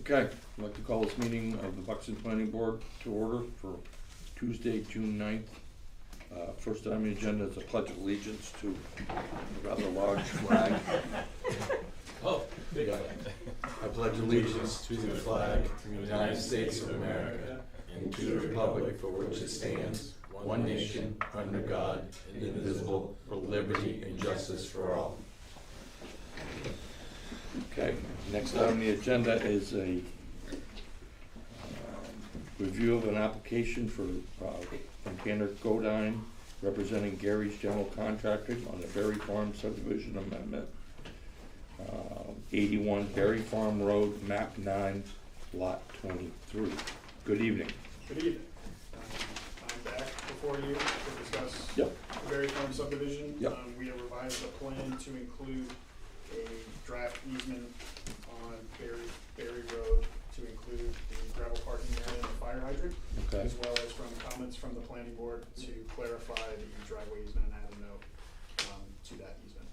Okay, I'd like to call this meeting of the Buxton Planning Board to order for Tuesday, June 9th. First on the agenda is a pledge of allegiance to a rather large flag. Oh, big flag. I pledge allegiance to the flag of the United States of America and to the republic for which it stands, one nation, under God, indivisible, for liberty and justice for all. Okay, next on the agenda is a review of an application from Tanner Godine, representing Gary's General Contracting on the Berry Farm subdivision amendment. 81 Berry Farm Road, map 9, lot 23. Good evening. Good evening. I'm back before you to discuss the Berry Farm subdivision. We have revised the plan to include a draft easement on Berry Road to include the gravel parking area and the fire hydrant, as well as from comments from the planning board to clarify the driveway easement and add a note to that easement.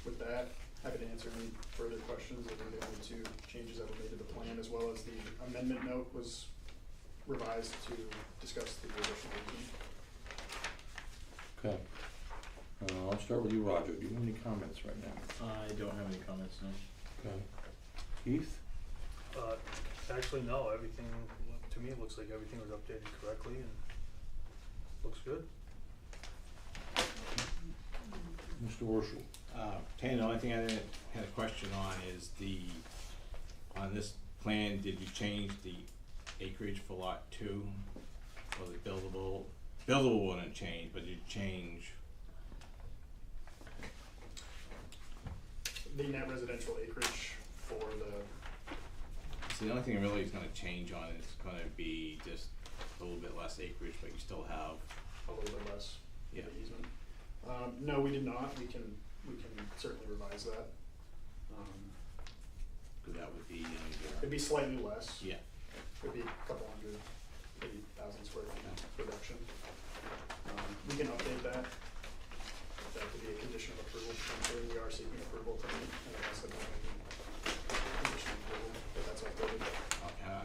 With that, happy to answer any further questions. I think the only two changes that were made to the plan, as well as the amendment note, was revised to discuss the additional easement. Okay. I'll start with you, Roger. Do you have any comments right now? I don't have any comments, no. Okay. Keith? Actually, no. Everything, to me, it looks like everything was updated correctly and looks good. Mr. Worshel? Tanya, the only thing I had a question on is on this plan, did you change the acreage for lot 2? Was it buildable? Buildable wouldn't change, but did you change? The net residential acreage for the... So the only thing really is going to change on it is going to be just a little bit less acreage, but you still have... A little bit less yeah. for the easement. No, we did not. We can certainly revise that. Because that would be... it'd be slightly less. Yeah. It'd be a couple hundred, maybe 1,000 square feet reduction. We can update that. That could be a condition of approval. Potentially, we are seeking approval from it, and I guess that might be condition of approval if that's updated.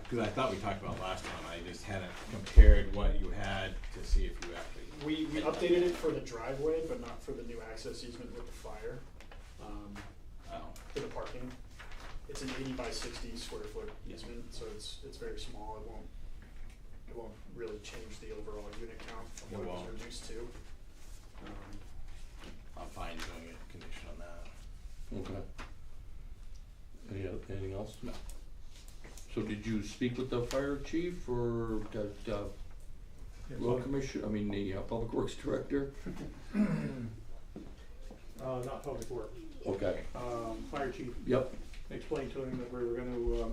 Because I thought we talked about last time, I just hadn't compared what you had to see if you actually... We updated it for the driveway, but not for the new access easement with the fire. For the parking. It's an 80 by 60 square foot easement, so it's very small. It won't really change the overall unit count from what it was reduced to. I'm fine doing a condition on that. Okay. Anything else? No. So did you speak with the fire chief or the road commissioner? I mean the public works director? Not public works. Okay. Fire chief. Yep. Explained to him that we were gonna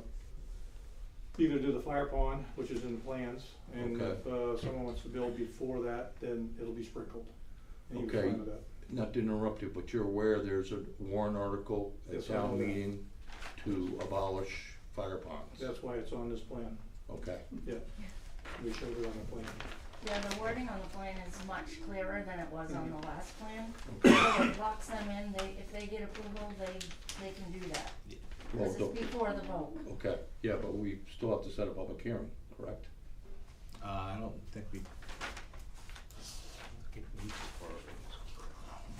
either do the fire pond, which is in the plans, and if someone wants to build before that, then it'll be sprinkled. And he was fine with that. Not to interrupt you, but you're aware there's a warrant article at town meeting to abolish fire ponds. That's why it's on this plan. Okay. Yeah, we showed it on the plan. Yeah, the wording on the plan is much clearer than it was on the last plan. Okay. So it locks them in. If they get approval, they can do that. Yeah. Because it's before the vote. Okay. Yeah, but we still have to set a public hearing, correct? I don't think we...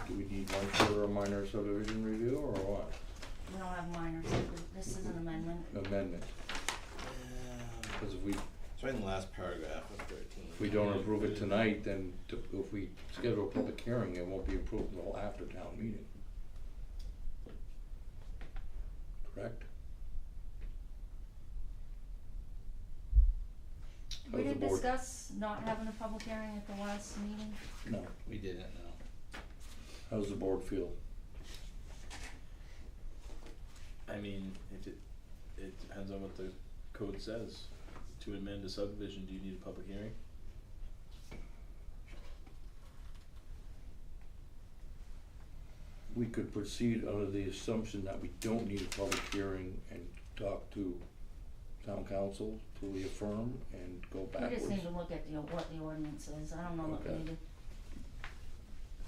Do we need one for a minor subdivision review or what? We don't have minors. This is an amendment. Amendment. Because if we... It's right in the last paragraph of 13. If we don't approve it tonight, then if we schedule a public hearing, it won't be approved until after town meeting. Correct? We did discuss not having a public hearing at the last meeting. No. We didn't, no. How does the board feel? I mean, if it depends on what the code says. To amend a subdivision, do you need a public hearing? We could proceed under the assumption that we don't need a public hearing and talk to town council to reaffirm and go backwards. We just need to look at what the ordinance is. I don't know what we need to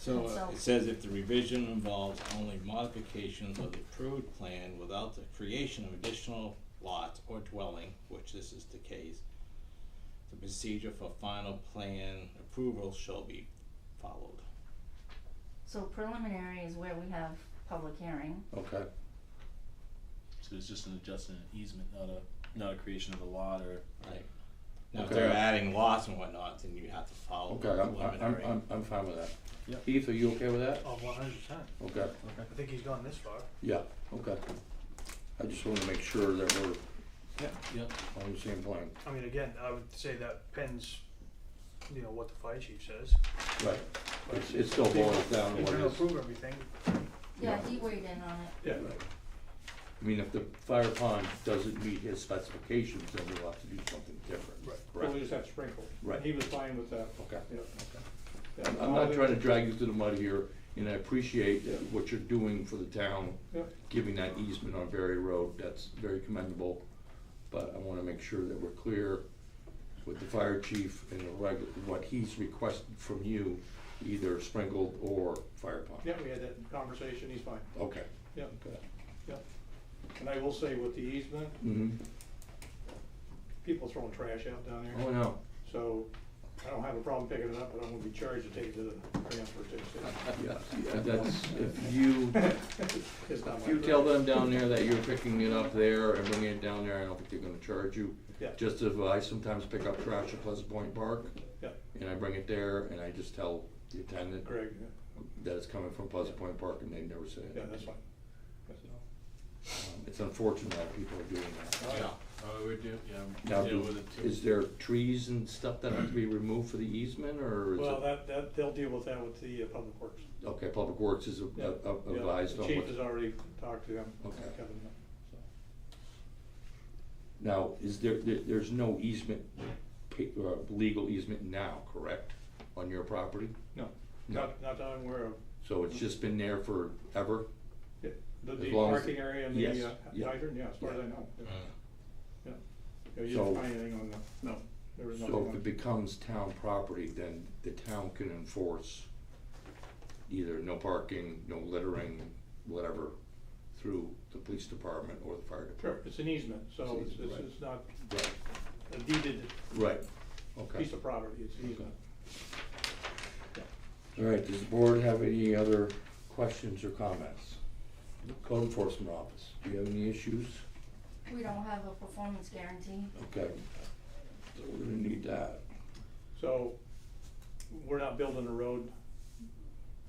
So So- it says if the revision involves only modifications of the approved plan without the creation of additional lots or dwelling, which this is the case, the procedure for final plan approval shall be followed. So preliminary is where we have public hearing. Okay, So it's just an adjustment, an easement, not a creation of a lot or. Right. Now, if Okay. they're adding lots and whatnot, then you have to follow the okay, preliminary. I'm fine with that. Yep. Heath, are you okay with that? Oh, 100%. Okay, I think he's gone this far. yeah, okay. I just wanna make sure that we're Yep. on the same plane. I mean, again, I would say that depends, what the fire chief says. Right, it still boils down to He's what gonna it is. approve everything. Yeah, he weighed in on it. Yeah, Right. I mean, if the fire pond doesn't meet his specifications, then we'll have to do something different. Right. well, we just have sprinkled. Right. He was fine with that. Okay. Yeah. Okay. Yeah, I'm not trying to drag you through the mud here, and I appreciate Yeah. what you're doing for the town, Yeah. giving that easement on Berry Road, that's very commendable. But I wanna make sure that we're clear with the fire chief and what he's requested from you, either sprinkled or fire pond. Yeah, we had that conversation, he's fine. Okay. Yeah, Okay. yeah. And I will say with the easement, Mm-hmm. people throwing trash out down there. Oh, no. So I don't have a problem picking it up, but I'm gonna be charged to take it to the transfer station. Yeah, that's, if you, It's not if my you tell trash. them down there that you're picking it up there and bringing it down there, I don't think they're gonna charge you. Yeah. Just as I sometimes pick up trash at Pleasant Point Park, Yeah, and I bring it there, and I just tell the attendant Greg, that it's coming from Pleasant Point Park, and they never say yeah, anything. that's fine. It's unfortunate that people are doing that. Oh, yeah. Oh, we do, yeah, Now, we deal with it too. is there trees and stuff that have to be removed for the easement, or is Well, it? they'll deal with that with the Public Works. Okay, Public Works is Yeah, yeah. advised The on chief what. has already talked to them. Okay. Kevin, so. Now, there's no easement, legal easement now, correct, on your property? No, No. not that I'm aware of. So it's just been there forever? Yeah, As the long as- parking area and the yes, yeah. hydrant, yeah, as far as I Yeah. know. Yeah. Mm. Yeah, you So- didn't find anything on the, no, there was nothing So if on it becomes town property, then the town can enforce either no parking, no littering, whatever, through the police department or the fire Sure, department. it's an easement, so It's it's, easement, it's not Right, a deeded right, okay. piece of property, it's an easement. All right, does the board have any other questions or comments? Code Enforcement Office, do you have any issues? We don't have a performance guarantee. Okay, so we're gonna need that. So, we're not building a road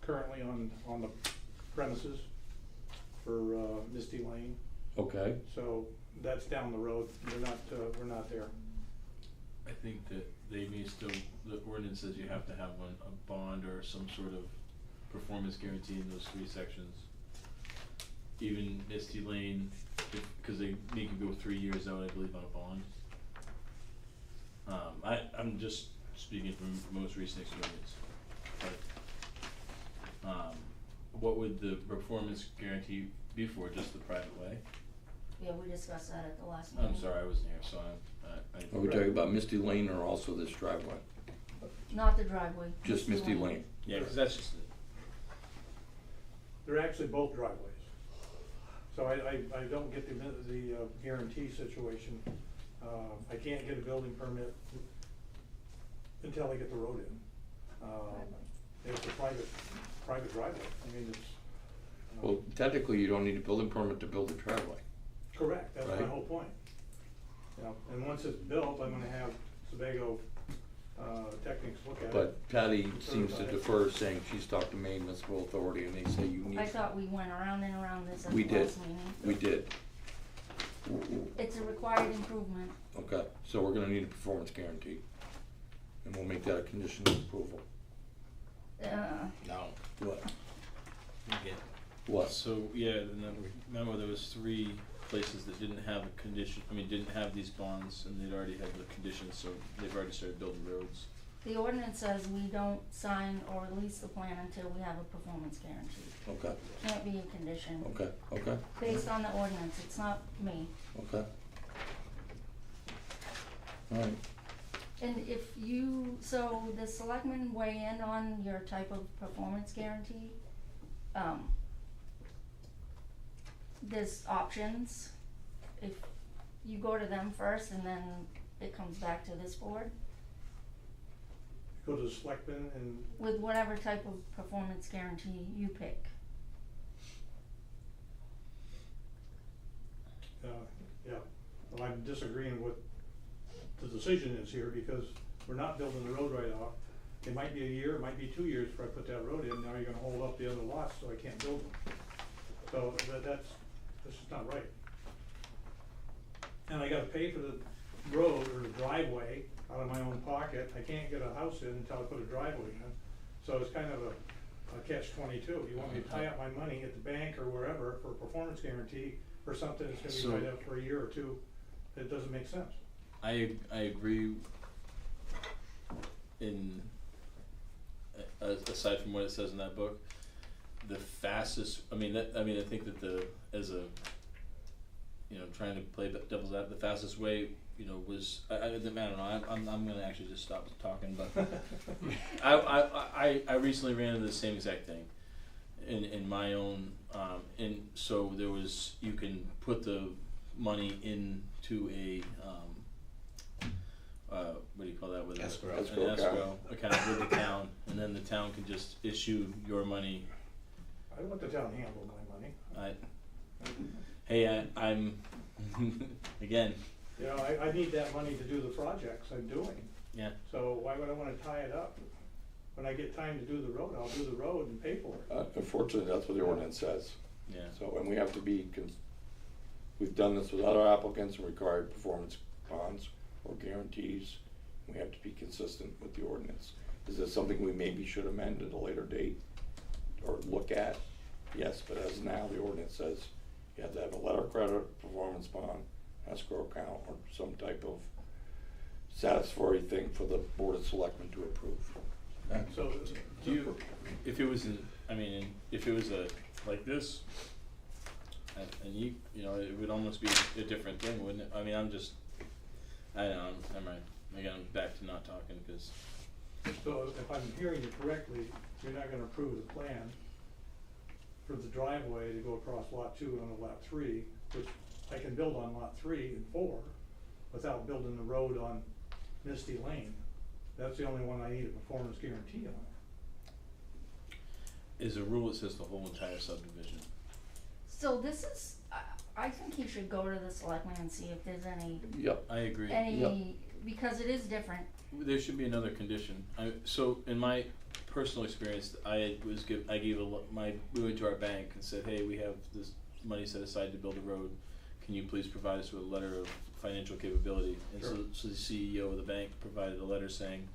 currently on the premises for, Misty Lane, Okay, so that's down the road, we're not there. I think that they may still, the ordinance says you have to have a bond or some sort of performance guarantee in those 3 sections. Even Misty Lane, cause they make you go 3 years out, I believe, on a bond. I'm just speaking from most recent experience, but, what would the performance guarantee be for, just the private way? Yeah, we discussed that at the last meeting. I'm sorry, I wasn't here, so are we talking about Misty Lane or also this driveway? Not the driveway. Just Misty Lane? Yeah, cause that's just, They're actually both driveways. So I don't get the guarantee situation. I can't get a building permit until I get the road in. It's a private driveway, I mean, it's. Well, technically, you don't need a building permit to build a driveway. Correct, that's my Right. whole point. You know, and once it's built, I'm gonna have Sebago, techniques look at it. But Patty seems to Certified. defer, saying she's talked to Maine Municipal Authority, and they say you need. I thought we went around and around this at We the did. last meeting. We did. It's a required improvement. Okay, so we're gonna need a performance guarantee, and we'll make that a condition of approval. No. What? Yeah. What? so, yeah, remember there was 3 places that didn't have a condition, didn't have these bonds, and they'd already had the conditions, so they've already started building roads. The ordinance says we don't sign or release the plan until we have a performance guarantee. Okay, Can't be a condition. okay, Based on the ordinance, it's not me. okay. All right. And if you, so the selectmen weigh in on your type of performance guarantee, there's options. If you go to them first and then it comes back to this board, Go to the selectmen and, with whatever type of performance guarantee you pick. yeah, well, I'm disagreeing with the decision is here because we're not building the road right off. It might be a year, it might be 2 years before I put that road in, now you're gonna hold up the other lots so I can't build them. So that's just not right. And I gotta pay for the road or the driveway out of my own pocket, I can't get a house in until I put a driveway in. So it's kind of a catch-22, you want me to tie up my money at the bank or wherever for a performance guarantee for something that's gonna be tied up for a year or two, it doesn't make sense. I agree in, aside from what it says in that book, the fastest, I think that as a, trying to play devil's advocate, the fastest way, was, I don't know, I'm gonna actually just stop talking, but I recently ran into the same exact thing in my own, and so there was, you can put the money into a, what do you call that, with Escrow. an escrow account with the town, and then the town can just issue your money. I don't want the town to handle my money. I'm again. I need that money to do the projects I'm doing. Yeah. So why would I wanna tie it up? When I get time to do the road, I'll do the road and pay for it. Unfortunately, that's what the ordinance says. Yeah. So, and we have to be, we've done this with other applicants and required performance bonds or guarantees. We have to be consistent with the ordinance. Is this something we maybe should amend at a later date or look at? Yes, but as now, the ordinance says you have to have a letter of credit, performance bond, escrow account, or some type of satisfactory thing for the Board of Selectmen to approve. So, Do you, if it was if it was like this, and you it would almost be a different thing, wouldn't it? I don't know, I'm right. Again, I'm back to not talking, because. so if I'm hearing you correctly, you're not gonna approve the plan for the driveway to go across lot 2 and lot 3, which I can build on lot 3 and 4 without building the road on Misty Lane. That's the only one I need a performance guarantee on. Is a rule that says the whole entire subdivision. So this is, I think you should go to the selectmen and see if there's any, Yep. I agree. because it is different. There should be another condition. So in my personal experience, we went to our bank and said, hey, we have this money set aside to build a road. Can you please provide us with a letter of financial capability? And Sure. so the CEO of the bank provided a letter saying,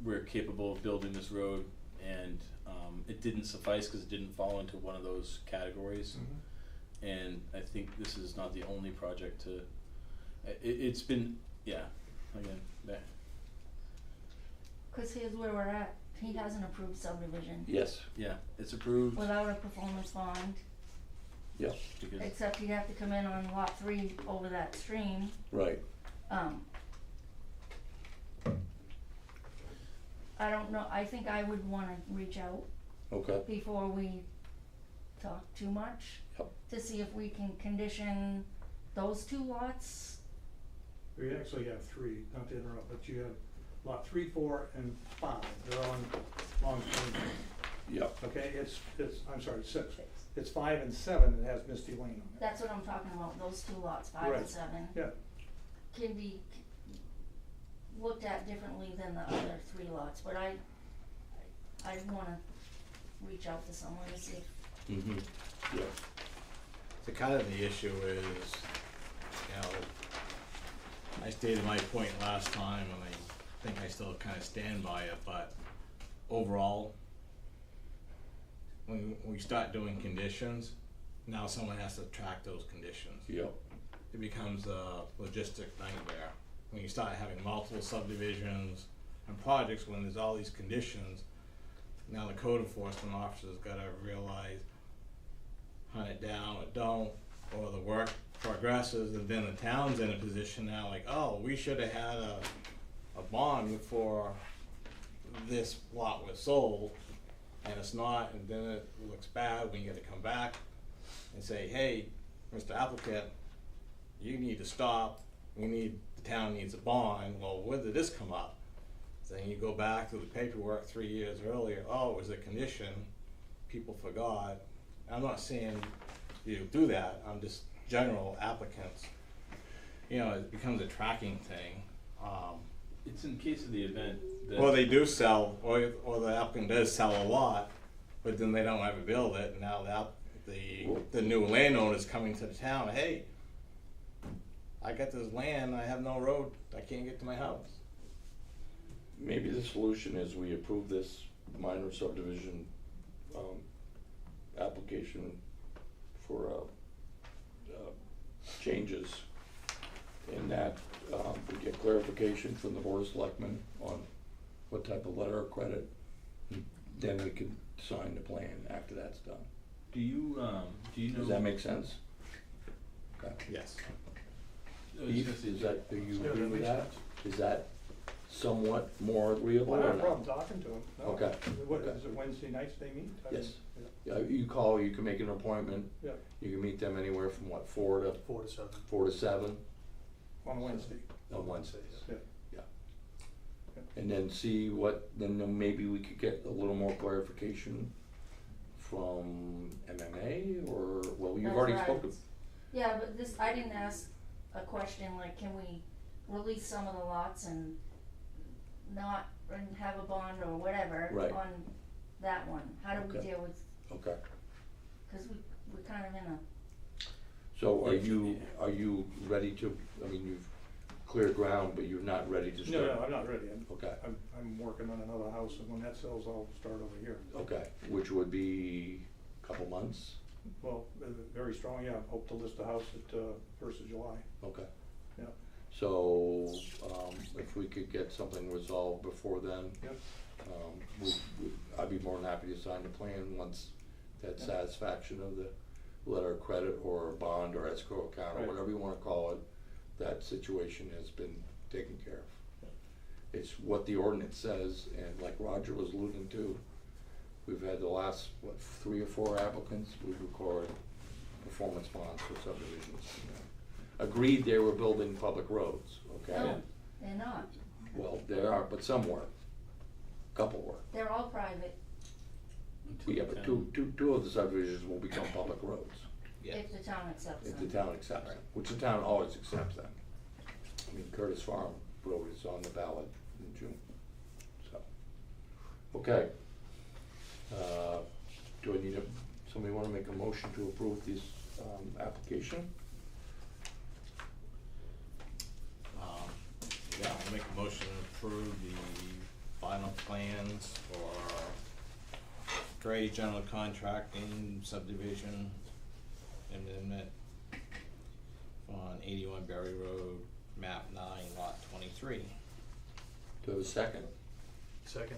we're capable of building this road, and it didn't suffice because it didn't fall into one of those categories. Mm-hmm. And I think this is not the only project to, it's been, again, that. Cause here's where we're at, he has an approved subdivision Yes. Yeah, it's approved. without a performance bond, Yes. Because except he'd have to come in on lot 3 over that stream. Right. I don't know, I think I would wanna reach out Okay. before we talk too much. Yep. To see if we can condition those 2 lots. We actually have 3, not to interrupt, but you have lot 3, 4, and 5, they're on long term. Yep. Okay, I'm sorry, 6. It's 5 and 7 that has Misty Lane on it. That's what I'm talking about, those 2 lots, 5 and Right. 7. Yeah, Can be looked at differently than the other 3 lots, but I wanna reach out to someone to see if, Mm-hmm. Yeah. So kind of the issue is, I stated my point last time, and I think I still kind of stand by it, but overall, when we start doing conditions, now someone has to track those conditions. Yep. It becomes a logistic nightmare. When you start having multiple subdivisions and projects, when there's all these conditions, now the code enforcement officer's gotta realize, hunt it down or don't, or the work progresses, and then the town's in a position now like, oh, we should have had a bond before this lot was sold, and it's not, and then it looks bad, we gotta come back and say, hey, Mr. Applicant, you need to stop, the town needs a bond. Well, when did this come up? Then you go back to the paperwork 3 years earlier, oh, it was a condition, people forgot. I'm not saying you do that, I'm just general applicants. You know, it becomes a tracking thing. It's in case of the event that. Or they do sell, or the applicant does sell a lot, but then they don't ever build it, and now the new landowner's coming to the town, hey, I got this land, I have no road, I can't get to my house. Maybe the solution is we approve this minor subdivision, application for, changes, in that, we get clarification from the Board of Selectmen on what type of letter of credit, then we can sign the plan after that's done. Do you know? Does that make sense? Okay. Yes. Eve, is that, do you Yeah, agree that with makes that? sense. Is that somewhat more agreeable Well, I or don't have a not? problem talking to him, no. Okay, What, okay. is it Wednesday nights they meet? I Yes. mean, Yeah, you call, you can make an appointment, Yeah, you can meet them anywhere from what, 4 to 4 to 7. 7 on Wednesday, on Wednesdays. yeah. And then see what, then maybe we could get a little more clarification from MMA, or, well, you've That's already right. spoken. Yeah, but this, I didn't ask a question like, can we release some of the lots and not, and have a bond or whatever Right. on that one? How do we Okay. deal with, Okay, cause we're kind of in a, so are you ready to, I mean, you've cleared ground, but you're not ready to start? No, I'm not ready, Okay, I'm working on another house, and when that sells, I'll start over here. okay, which would be a couple months? Well, very strong, yeah, hope to list the house at, 1st of July. Okay. Yeah. So, if we could get something resolved before then, Yep. I'd be more than happy to sign the plan once that Yeah. satisfaction of the letter of credit or bond or escrow account or Right. whatever you wanna call it, that situation has been taken care of. Yeah. It's what the ordinance says, and like Roger was alluding to, we've had the last, 3 or 4 applicants, we've recorded performance bonds for subdivisions. Agreed they were building public roads, okay? no, they're not. Well, there are, but some were, couple were. They're all private Until Yeah, the but town- two of the subdivisions will become public roads, if the town accepts if them. the town accepts them, which the town always accepts them. I mean, Curtis Farm Road is on the ballot in June, so. Okay. Do I need somebody wanna make a motion to approve this, application? Yeah, I'll make a motion to approve the final plans for Gray General Contracting subdivision amendment on 81 Berry Road, map 9, lot 23. Do I have a second? Second.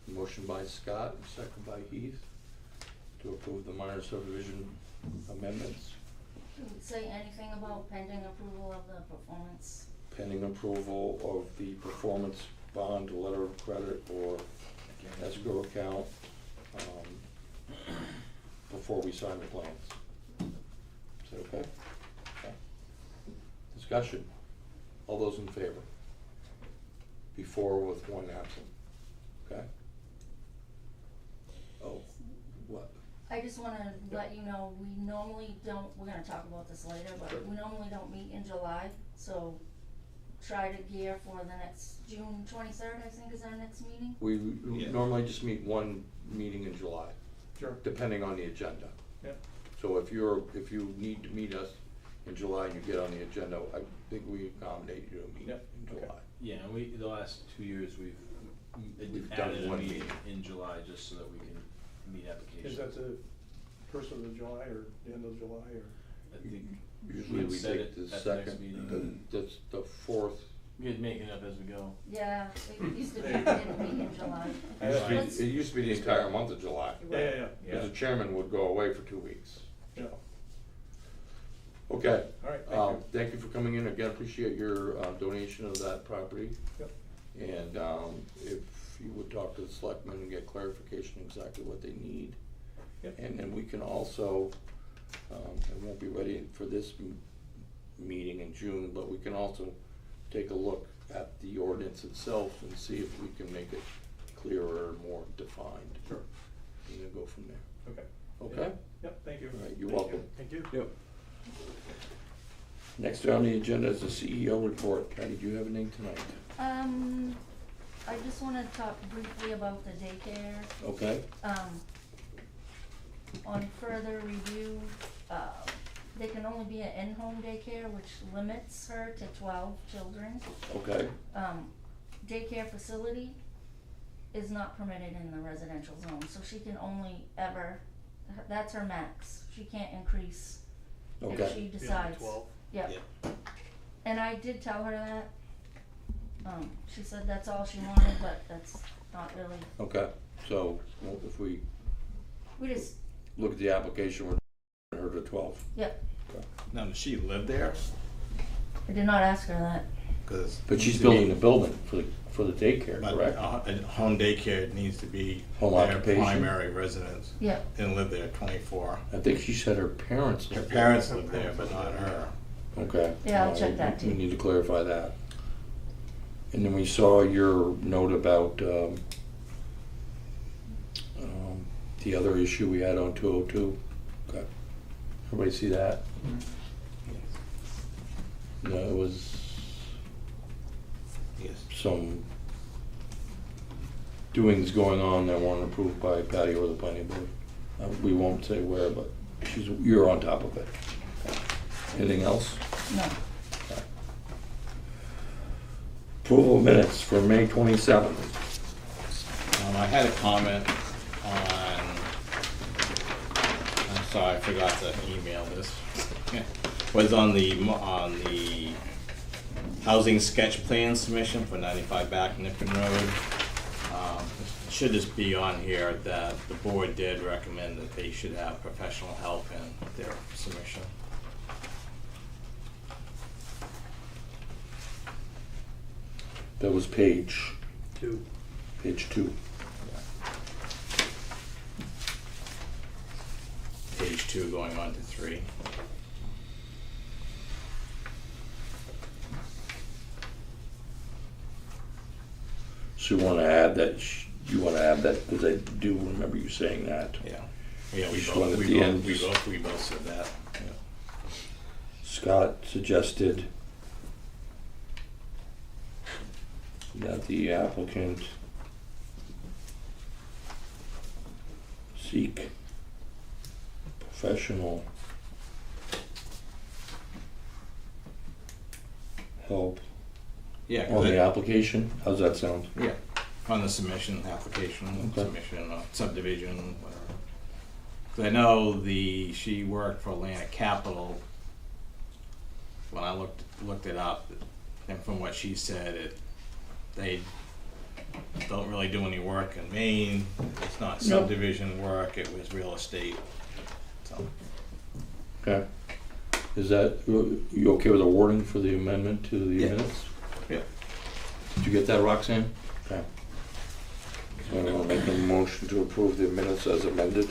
Motion by Scott, and second by Heath, to approve the minor subdivision amendments Does it say anything about pending approval of the performance? pending approval of the performance bond, letter of credit, or escrow account, before we sign the plans. Is that okay? Okay. Discussion. All those in favor? Before with one absent. Okay? Oh, what? I just wanna let you know, we normally don't, we're gonna talk about this later, Sure. but we normally don't meet in July, so try to gear for the next, June 23rd, I think is our next meeting. We Yeah. normally just meet one meeting in July, Sure. depending on the agenda. Yeah. So if you need to meet us in July and you get on the agenda, I think we accommodate you to meet Yeah, in okay. July. Yeah, and the last 2 years, we've We've done added a one meeting meeting. in July just so that we can meet applications. Is that the 1st of July, or the end of July, or? I think Usually we set take it the at the next second, meeting. that's the fourth. We could make it up as we go. Yeah, it used to be, we didn't meet in July. Let's- It used to be the entire month of July. Yeah. Because the chairman would go away for 2 weeks. Yeah. Okay, All right, thank you. thank you for coming in, again, appreciate your, donation of that property. Yep. And, if you would talk to the selectmen and get clarification exactly what they need. Yep. And then we can also, it won't be ready for this meeting in June, but we can also take a look at the ordinance itself and see if we can make it clearer, more defined. Sure. And then go from there. Okay. Okay? Yep, thank you. All right, you're Thank you. welcome. Thank you. Yep. Next on the agenda is the CEO report. Patty, do you have anything tonight? I just wanna talk briefly about the daycare. Okay? On further review, they can only be an in-home daycare, which limits her to 12 children. Okay. Daycare facility is not permitted in the residential zone, so she can only ever, that's her max. She can't increase if Okay. she Beyond decides. 12. Yep. And I did tell her that. She said that's all she wanted, but that's not really, Okay. So, well, if we we just, look at the application, we're her to 12. yep, Now, does she live there? I did not ask her that. Cause. But she's needs to be- building the building for the daycare, But correct? a home daycare needs to be Home their occupation? primary residence Yep, and live there 24. I think she said her parents Her live there. parents live there, but not her. Okay. Yeah, I'll check that We too. need to clarify that. And then we saw your note about, the other issue we had on 202. Okay. Everybody see that? No, it was Yes. some doings going on that weren't approved by Patty or the planning board. We won't say where, but you're on top of it. Anything else? no, Approval of minutes for May 27th. I had a comment on, I'm sorry, I forgot to email this. Was on the housing sketch plan submission for 95 Back Nippon Road. It should just be on here that the board did recommend that they should have professional help in their submission. That was page 2. 2. Page 2 going on to 3. So you wanna add that, because I do remember you saying that. Yeah. Yeah, we Just one both, at we the both, end. we both said that, yeah. Scott suggested that the applicant seek professional help Yeah, on the application. How's that sound? yeah, on the submission, application, Okay. submission, subdivision, whatever. 'Cause I know she worked for Atlantic Capital. When I looked it up, and from what she said, they don't really do any work in Maine. It's not Nope. subdivision work, it was real estate, so. Okay. Is that, you okay with the wording for the amendment to the Yeah. minutes? Yeah. Did you get that, Roxanne? Okay. So I'm gonna make a motion to approve the minutes as amended.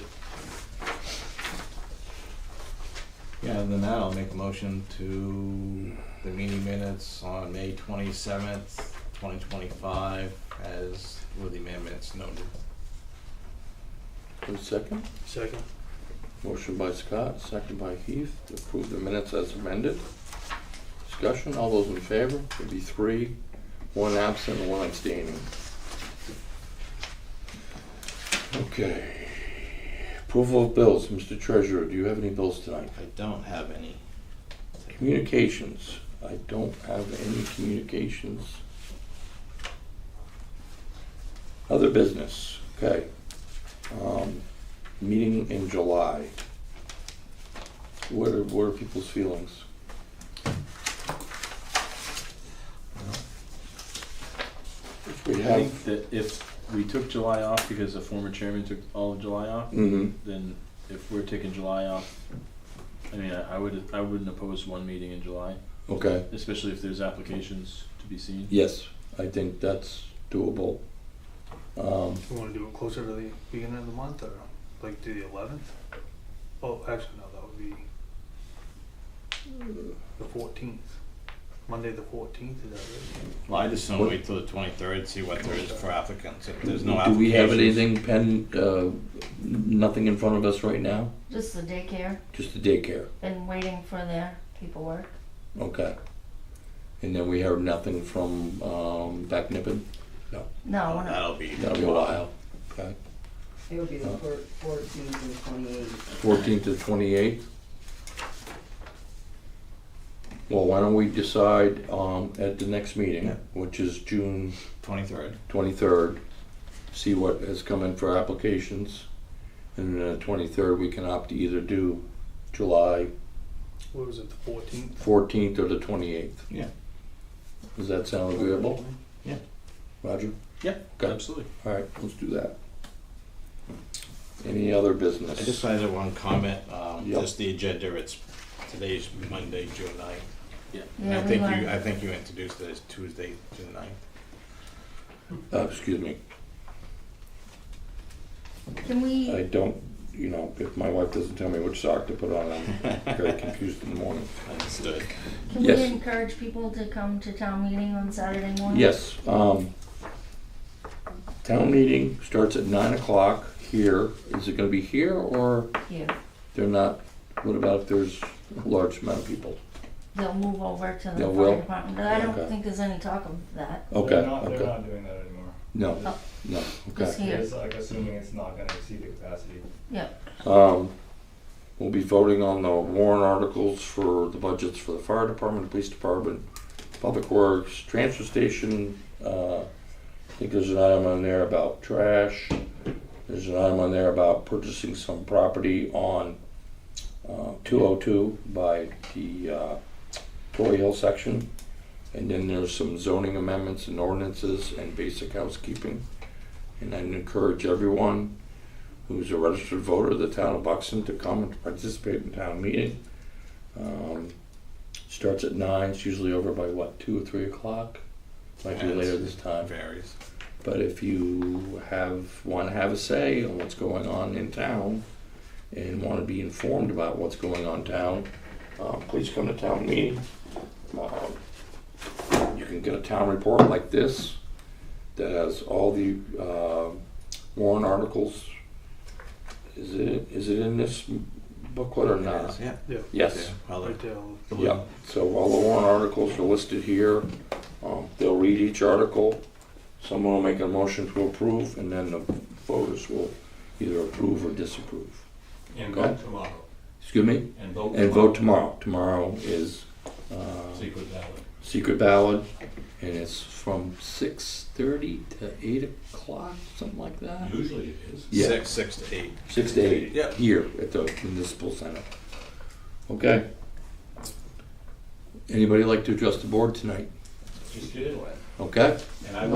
Yeah, other than that, I'll make a motion to the meeting minutes on May 27th, 2025, as with the amendments noted. For a second? Second. Motion by Scott, second by Heath, to approve the minutes as amended. Discussion, all those in favor? There'd be 3, 1 absent, 1 abstaining. Okay. Approval of bills, Mr. Treasurer, do you have any bills tonight? I don't have any. Communications, I don't have any communications. Other business, okay. Meeting in July. What are people's feelings? If we I have, think that if we took July off because the former chairman took all of July off, mm-hmm, then if we're taking July off I mean, I wouldn't oppose one meeting in July, Okay, especially if there's applications to be seen. yes, I think that's doable. You wanna do it closer to the beginning of the month, or like to the 11th? Oh, actually, no, that would be the 14th. Monday the 14th, is that right? Well, I just wanna wait till the 23rd, see what there is for applicants, if there's no Do applications. we have anything nothing in front of us right now? Just the daycare, Just the daycare, been waiting for their paperwork. okay. And then we heard nothing from, Beck Nippon? No, we're not. That'll be. That'll be a while, okay. It would be the 14th and 28th. 14th to 28th. Well, why don't we decide, at the next meeting, Yeah. which is June 23rd. 23rd, see what has come in for applications. And then the 23rd, we can opt to either do July What was it, the 14th? 14th or the 28th. Yeah. Does that sound agreeable? Yeah. Roger? Yeah, Okay. absolutely. Alright, let's do that. Any other business? I just had one comment, Yep. just the agenda, today's Monday, June 9th. Yeah. And Yeah, I we think learned. I think you introduced it as Tuesday, June 9th. Excuse me, Can we, I don't, if my wife doesn't tell me which sock to put on, I'm very confused in the morning. Understood. can we Yes. encourage people to come to town meeting on Saturday morning? Yes, town meeting starts at 9 o'clock here. Is it gonna be here or Here, they're not, what about if there's a large amount of people? they'll move over to They the will? fire department, but I don't Okay. think there's any talk of that. Okay, They're okay, not doing that anymore. no, Oh. no, Just okay. here, It's like assuming it's not gonna exceed the capacity. We'll be voting on the warrant articles for the budgets for the fire department, police department, public works, transfer station. I think there's an item on there about trash. There's an item on there about purchasing some property on 202 by the Tory Hill section. And then there's some zoning amendments and ordinances and basic housekeeping. And I'd encourage everyone who's a registered voter of the town of Buxton to come and participate in town meeting. Starts at 9, it's usually over by 2 or 3 o'clock. Might be Yeah, later it's- this time. Varies. But if you wanna have a say on what's going on in town and wanna be informed about what's going on in town, please come to town meeting. You can get a town report like this that has all the warrant articles. Is it in this booklet or not? Yeah. Yeah. Yes. Yeah, I'll- Right there. Yeah, so all the warrant articles are listed here. They'll read each article. Someone will make a motion to approve, and then the voters will either approve or disapprove. And Okay. vote tomorrow. Excuse me? And vote And vote tomorrow. Tomorrow is Secret ballot. secret ballot, and it's from 6:30 to 8 o'clock, something like that. Usually it is. Yeah. 6 to 8. 6 to 8, Yeah. here at the municipal center. Okay? Anybody like to address the board tonight? Just get it away. Okay? And I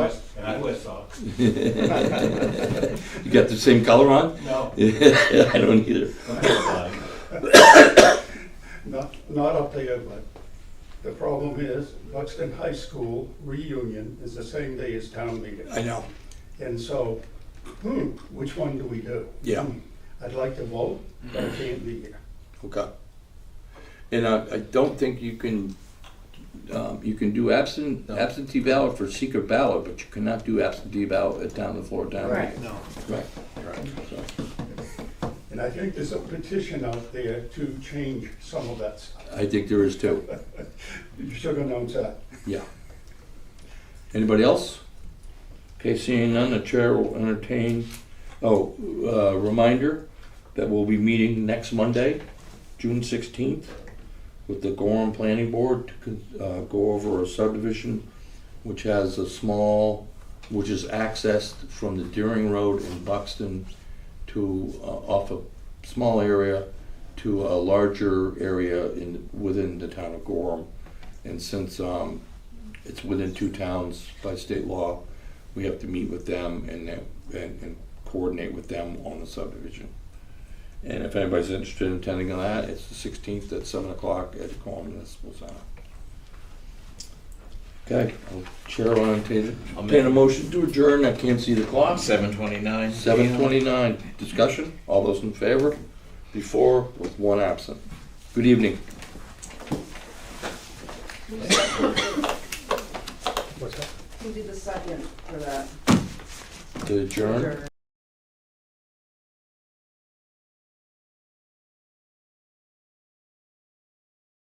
wear socks. You got the same color on? No. I don't either. Not up there, but the problem is Buxton High School reunion is the same day as town meeting. I know. And so, which one do we do? Yeah. I'd like to vote, but I can't be here. Okay. And I don't think you can do absentee ballot for secret ballot, but you cannot do absentee ballot at town, the floor town. meeting. Right. No. Right. Right. So, And I think there's a petition out there to change some of that stuff. I think there is too. You should announce that. Yeah. Anybody else? Okay, seeing none, the chair will entertain, reminder that we'll be meeting next Monday, June 16th, with the Gorham Planning Board to go over a subdivision which has which is accessed from the Deering Road in Buxton to, off a small area to a larger area within the town of Gorham. And since it's within 2 towns by state law, we have to meet with them and coordinate with them on the subdivision. And if anybody's interested in attending on that, it's the 16th at 7 o'clock at the Quorum Municipal Center. Okay, Chair will entertain a motion to adjourn. I can't see the clock. 7:29. 7:29. Discussion? All those in favor? Before with one absent. Good evening. What's that? Who did the second for that? To adjourn. Adjourn.